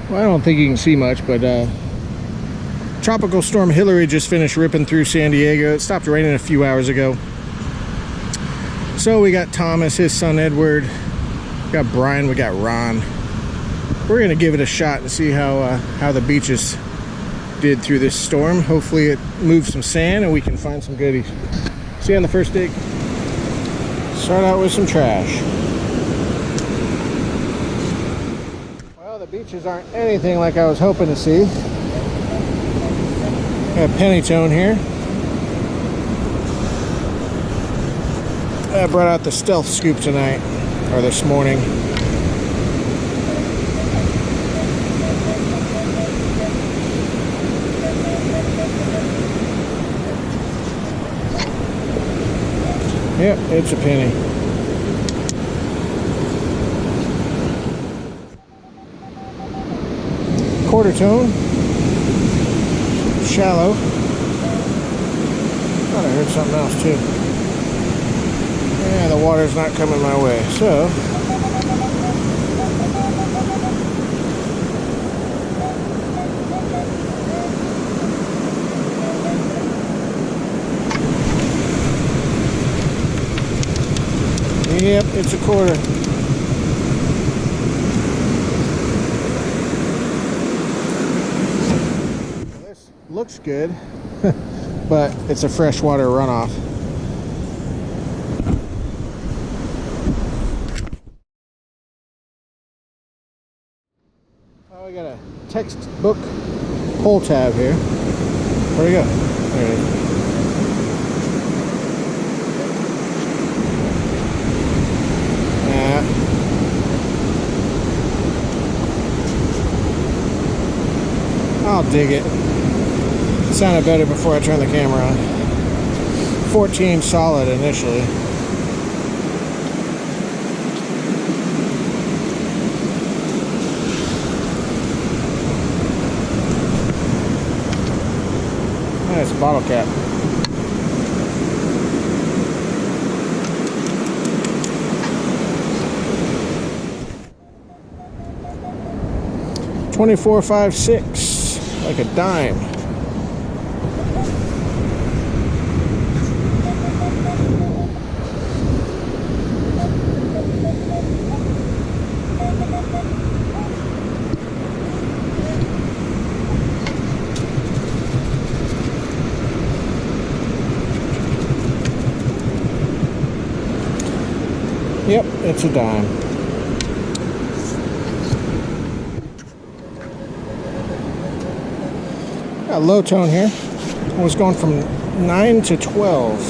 Well, I don't think you can see much, but Tropical Storm Hilary just finished ripping through San Diego. It stopped raining a few hours ago. So we got Thomas, his son Edward, we got Brian, we got Ron. We're gonna give it a shot and see how the beaches did through this storm. Hopefully it moves some sand and we can find some goodies. See you on the first dig. Start out with some trash. Well, the beaches aren't anything like I was hoping to see. Got a penny tone here. I brought out the stealth scoop tonight, or this morning. Yep, it's a penny. Quarter tone. Shallow. Thought I heard something else too. Yeah, the water's not coming my way, so yep, it's a quarter. This looks good, but it's a freshwater runoff. Oh, we got a textbook pull tab here. Where'd it go? There it is. I'll dig it. It sounded better before I turned the camera on. 14 solid initially. Nice bottle cap. $24.56. Like a dime. Yep, it's a dime. Got low tone here. I was going from 9 to 12.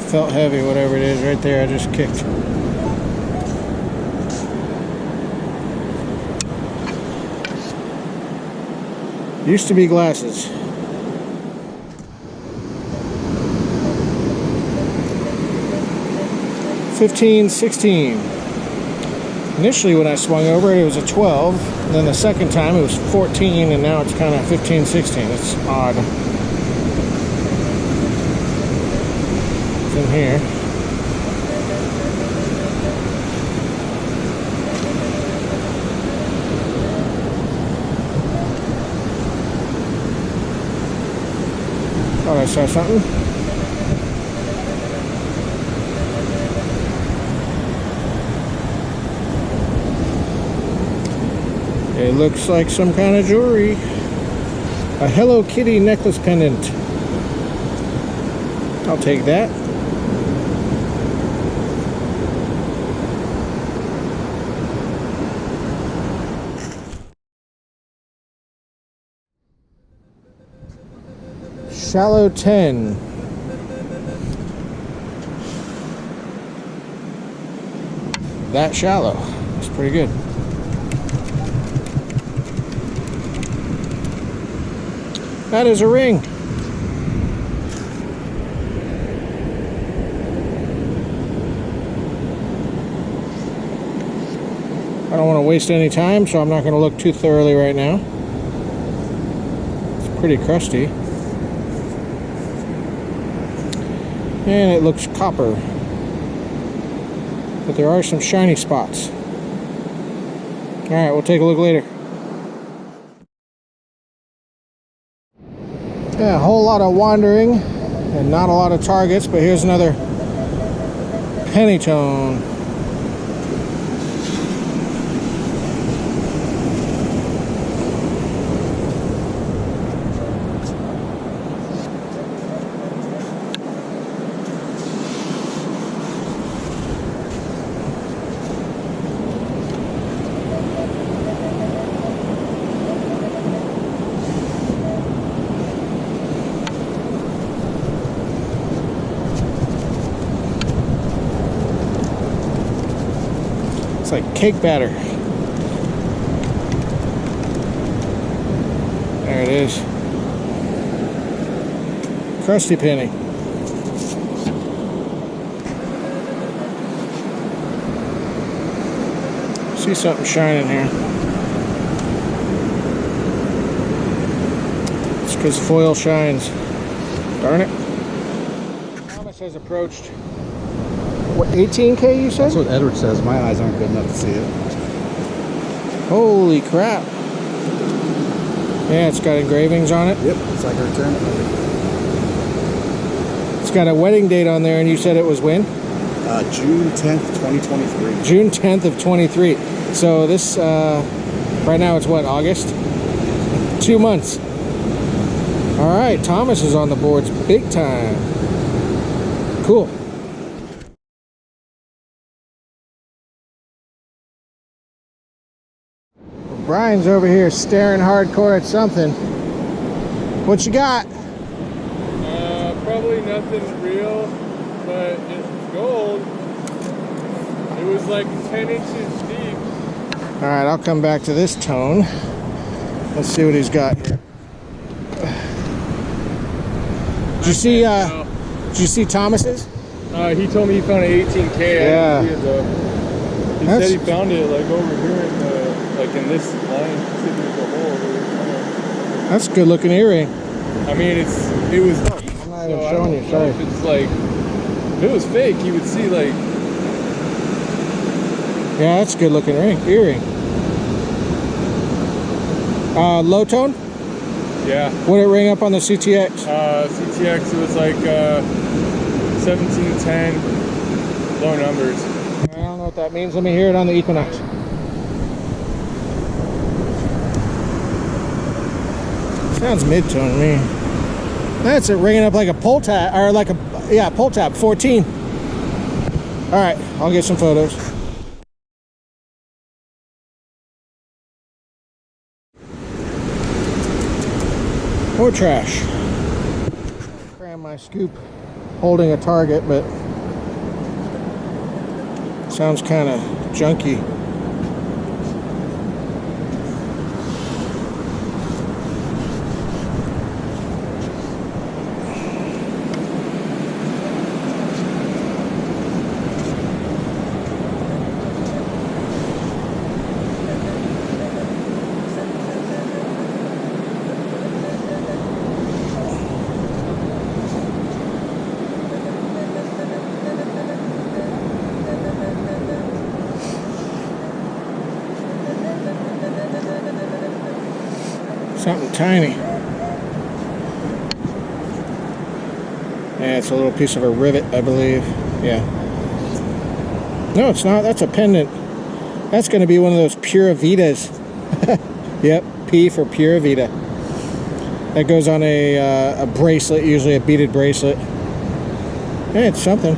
Felt heavy, whatever it is, right there. I just kicked. Used to be glasses. $15.16. Initially when I swung over it was a 12, and then the second time it was 14, and now it's kind of 15-16. It's odd. It's in here. Thought I saw something. It looks like some kind of jewelry. A Hello Kitty necklace pendant. I'll take that. Shallow 10. That shallow. It's pretty good. That is a ring. I don't want to waste any time, so I'm not going to look too thoroughly right now. It's pretty crusty. And it looks copper. but there are some shiny spots. Alright, we'll take a look later. Yeah, a whole lot of wandering and not a lot of targets, but here's another penny tone. Like cake batter. There it is. Crusty penny. See something shining here. It's because foil shines. Darn it. Thomas has approached. What, 18K you said? That's what Edward says. My eyes aren't good enough to see it. Holy crap. Yeah, it's got engravings on it. Yep, it's like a return. It's got a wedding date on there, and you said it was when? June 10th, 2023. June 10th of 23. So this, right now it's what, August? 2 months. All right, Thomas is on the boards big time. Cool. Brian's over here staring hardcore at something. What you got? Probably nothing real, but it's gold. It was like 10 inches deep. All right, I'll come back to this tone. Let's see what he's got here. Did you see Thomas's? He told me he found an 18K. Yeah. I didn't see it though. He said he found it like over here in the, like in this line. He said there's a hole over there somewhere. That's a good looking earring. I mean, it was deep, I'm not even so showing you, sorry. if it's like, if it was fake, you would see like. Yeah, that's a good looking earring. Low tone? Yeah. What did it ring up on the CTX? CTX, it was like 1710, low numbers. I don't know what that means. Let me hear it on the Equinox. Sounds mid-tone to me. That's it, ringing up like a pull tab, or like a, yeah, pull tab, 14. All right, I'll get some photos. More trash. Cram my scoop holding a target, but sounds kind of junky. Something tiny. Yeah, it's a little piece of a rivet, I believe. Yeah. No, it's not. That's a pendant. That's going to be one of those Pura Vidas. Yep, P for Pura Vida. That goes on a bracelet, usually a beaded bracelet. Yeah, it's something.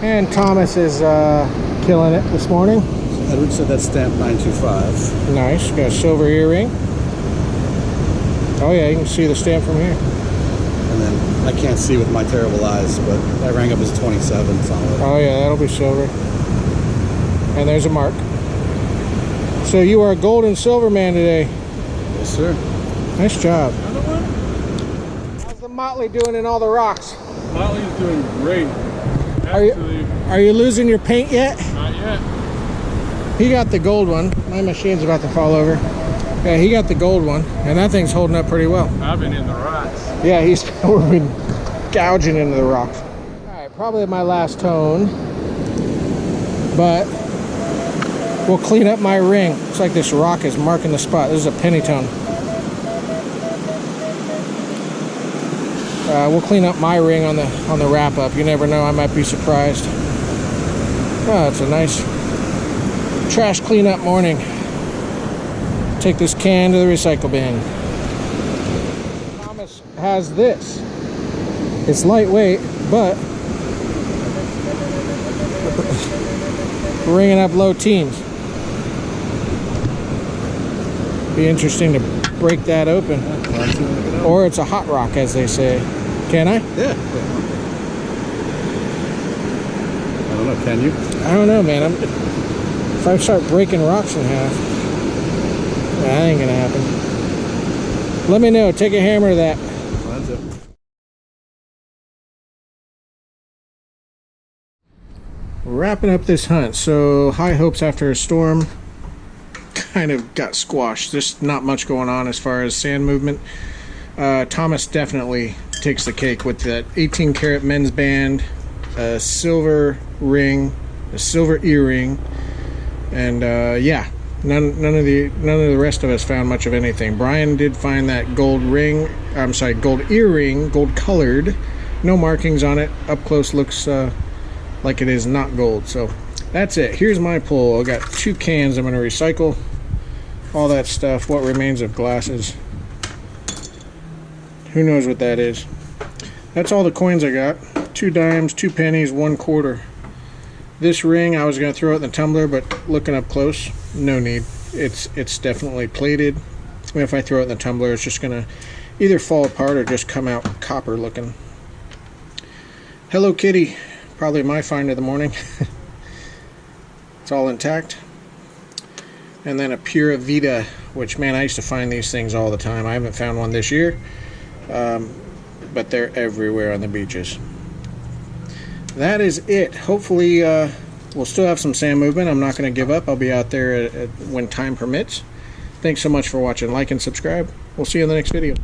And Thomas is killing it this morning. Edward said that's stamped 925. Nice. Got a silver earring. Oh yeah, you can see the stamp from here. And then I can't see with my terrible eyes, but that rang up as 27 solid. Oh yeah, that'll be silver. And there's a mark. So you are a gold and silver man today. Yes, sir. Nice job. Another one? How's the Motley doing in all the rocks? Motley's doing great. Are you losing your paint yet? Not yet. He got the gold one. My machine's about to fall over. Yeah, he got the gold one, and that thing's holding up pretty well. I've been in the rocks. Yeah, we've been gouging into the rocks. All right, probably my last tone, but we'll clean up my ring. Looks like this rock is marking the spot. This is a penny tone. We'll clean up my ring on the wrap up. You never know, I might be surprised. Oh, it's a nice trash cleanup morning. Take this can to the recycle bin. Thomas has this. It's lightweight, but ringing up low teens. Be interesting to break that open. Or it's a hot rock, as they say. Can I? Yeah. I don't know, can you? I don't know, man. If I start breaking rocks in half, that ain't gonna happen. Let me know. Take a hammer to that. That's it. Wrapping up this hunt. So high hopes after a storm kind of got squashed. There's not much going on as far as sand movement. Thomas definitely takes the cake with that 18 karat men's band, a silver ring, a silver earring, and yeah, none of the rest of us found much of anything. Brian did find that gold ring, I'm sorry, gold earring, gold colored, no markings on it. Up close looks like it is not gold. So that's it. Here's my pull. I got 2 cans I'm going to recycle. All that stuff, what remains of glasses. Who knows what that is. That's all the coins I got. 2 dimes, 2 pennies, 1 quarter. This ring I was going to throw it in the tumbler, but looking up close, no need. It's definitely plated. If I throw it in the tumbler, it's just going to either fall apart or just come out copper looking. Hello Kitty, probably my find of the morning. It's all intact. And then a Pura Vida, which, man, I used to find these things all the time. I haven't found one this year, but they're everywhere on the beaches. That is it. Hopefully we'll still have some sand movement. I'm not going to give up. I'll be out there when time permits. Thanks so much for watching. Like and subscribe. We'll see you in the next video.